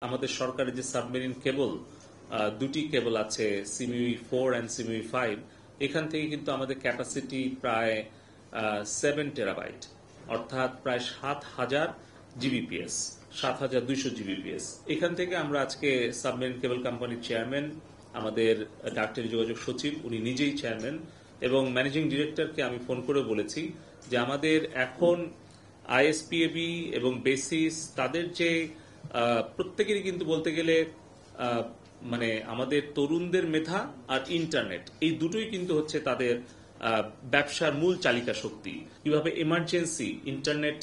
আমাদের সরকারের যে সাবমেরিন কেবল দুটি কেবল আছে, সিমিউই 4 অ্যান্ড সিমিউই 5, এখান থেকে কিন্তু আমাদের ক্যাপাসিটি প্রায় 7 টেরাবাইট, অর্থাৎ প্রায় 7,000 জিবিপিএস, 7,200 জিবিপিএস। এখান থেকে আমরা আজকে সাবমেরিন কেবল কোম্পানির চেয়ারম্যান, আমাদের ডাক্তারি যোগাযোগ সচিব, উনি নিজেই চেয়ারম্যান, এবং ম্যানেজিং ডিরেক্টরকে আমি ফোন করে বলেছি যে আমাদের এখন আইএসপিএবি এবং বেসিস তাদের যে প্রত্যেকেরই কিন্তু বলতে গেলে মানে আমাদের তরুণদের মেধা আর ইন্টারনেট, এই দুটোই কিন্তু হচ্ছে তাদের ব্যবসার মূল চালিকা শক্তি। কিভাবে এমার্জেন্সি ইন্টারনেট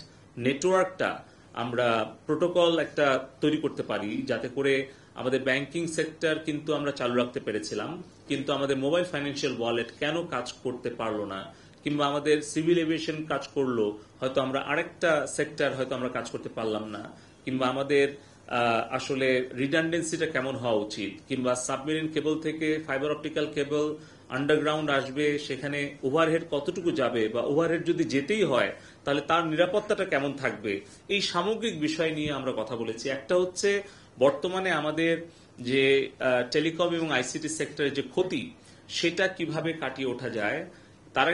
নেটওয়ার্কটা আমরা প্রোটোকল একটা তৈরি করতে পারি, যাতে করে আমাদের ব্যাংকিং সেক্টর কিন্তু আমরা চালু রাখতে পেরেছিলাম, কিন্তু আমাদের মোবাইল ফাইন্যান্সিয়াল ওয়ালেট কেন কাজ করতে পারলো না, কিংবা আমাদের সিভিল এভিয়েশন কাজ করলো, হয়তো আমরা আরেকটা সেক্টর হয়তো আমরা কাজ করতে পারলাম না, কিংবা আমাদের আসলে রিডান্ডেন্সিটা কেমন হওয়া উচিত, কিংবা সাবমেরিন কেবল থেকে ফাইবার অপটিক্যাল কেবল আন্ডারগ্রাউন্ড আসবে, সেখানে ওভারহেড কতটুকু যাবে, বা ওভারহেড যদি যেতেই হয় তাহলে তার নিরাপত্তাটা কেমন থাকবে, এই সামগ্রিক বিষয় নিয়ে আমরা কথা বলেছি। একটা হচ্ছে বর্তমানে আমাদের যে টেলিকম এবং আইসিটি সেক্টরের যে ক্ষতি, সেটা কিভাবে কাটিয়ে ওঠা যায়। তার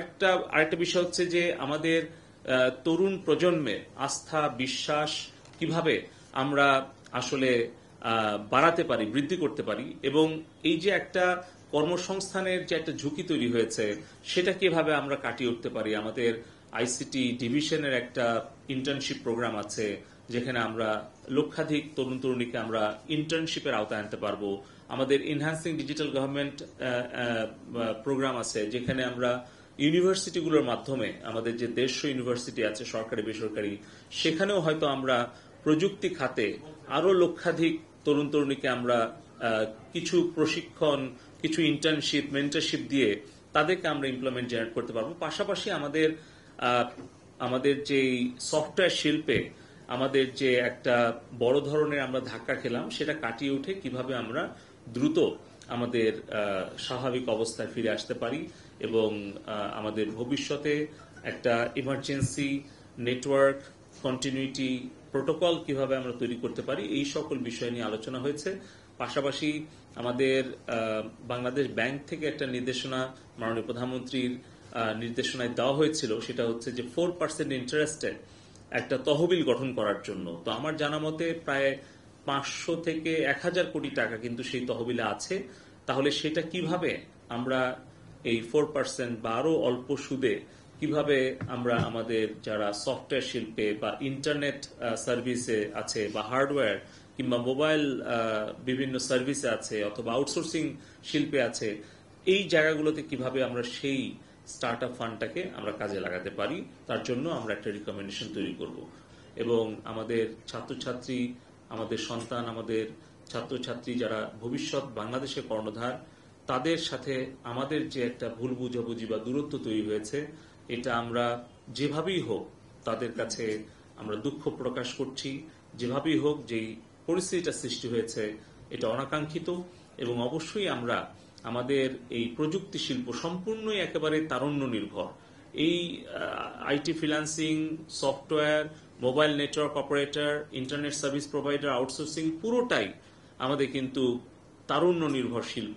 আরেকটা বিষয় হচ্ছে যে আমাদের তরুণ প্রজন্মের আস্থা বিশ্বাস কিভাবে আমরা আসলে বাড়াতে পারি, বৃদ্ধি করতে পারি, এবং এই যে একটা কর্মসংস্থানের যে একটা ঝুঁকি তৈরি হয়েছে, সেটা কিভাবে আমরা কাটিয়ে উঠতে পারি। আমাদের আইসিটি ডিভিশনের একটা ইন্টার্নশিপ প্রোগ্রাম আছে, যেখানে আমরা লক্ষাধিক তরুণ তরুণীকে আমরা ইন্টার্নশিপের আওতায় আনতে পারবো। আমাদের এনহ্যান্সিং ডিজিটাল গভর্নমেন্ট প্রোগ্রাম আছে, যেখানে আমরা ইউনিভার্সিটিগুলোর মাধ্যমে আমাদের যে 150 ইউনিভার্সিটি আছে সরকারি বেসরকারি, সেখানেও হয়তো আমরা প্রযুক্তি খাতে আরো লক্ষাধিক তরুণ তরুণীকে আমরা কিছু প্রশিক্ষণ, কিছু ইন্টার্নশিপ, মেন্টরশিপ দিয়ে তাদেরকে আমরা ইমপ্লয়মেন্ট জেনারেট করতে পারবো। পাশাপাশি আমাদের যে সফটওয়্যার শিল্পে আমাদের যে একটা বড় ধরনের আমরা ধাক্কা খেলাম, সেটা কাটিয়ে উঠে কিভাবে আমরা দ্রুত আমাদের স্বাভাবিক অবস্থায় ফিরে আসতে পারি, এবং আমাদের ভবিষ্যতে একটা ইমার্জেন্সি নেটওয়ার্ক কন্টিনিউটি প্রোটোকল কিভাবে আমরা তৈরি করতে পারি, এই সকল বিষয় নিয়ে আলোচনা হয়েছে। পাশাপাশি আমাদের বাংলাদেশ ব্যাংক থেকে একটা নির্দেশনা মাননীয় প্রধানমন্ত্রীর নির্দেশনায় দেওয়া হয়েছিল, সেটা হচ্ছে যে 4% ইন্টারেস্টে একটা তহবিল গঠন করার জন্য। তো আমার জানা মতে প্রায় 500 থেকে 1000 কোটি টাকা কিন্তু সেই তহবিলে আছে। তাহলে সেটা কিভাবে আমরা এই 4% বা আরো অল্প সুদে কিভাবে আমরা আমাদের যারা সফটওয়্যার শিল্পে বা ইন্টারনেট সার্ভিসে আছে, বা হার্ডওয়্যার কিংবা মোবাইল বিভিন্ন সার্ভিসে আছে, অথবা আউটসোর্সিং শিল্পে আছে, এই জায়গাগুলোতে কিভাবে আমরা সেই স্টার্ট আপ ফান্ডটাকে আমরা কাজে লাগাতে পারি, তার জন্য আমরা একটা রিকমেন্ডেশন তৈরি করব। এবং আমাদের ছাত্রছাত্রী, আমাদের সন্তান, আমাদের ছাত্রছাত্রী যারা ভবিষ্যৎ বাংলাদেশের কর্ণধার, তাদের সাথে আমাদের যে একটা ভুল বুঝাবুঝি বা দূরত্ব তৈরি হয়েছে, এটা আমরা যেভাবেই হোক তাদের কাছে আমরা দুঃখ প্রকাশ করছি। যেভাবেই হোক যেই পরিস্থিতিটা সৃষ্টি হয়েছে, এটা অনাকাঙ্ক্ষিত, এবং অবশ্যই আমরা আমাদের এই প্রযুক্তি শিল্প সম্পূর্ণই একেবারে তারুণ্য নির্ভর। এই IT freelancing, software, mobile network operator, internet service provider, outsourcing পুরোটাই আমাদের কিন্তু তারুণ্য নির্ভর শিল্প।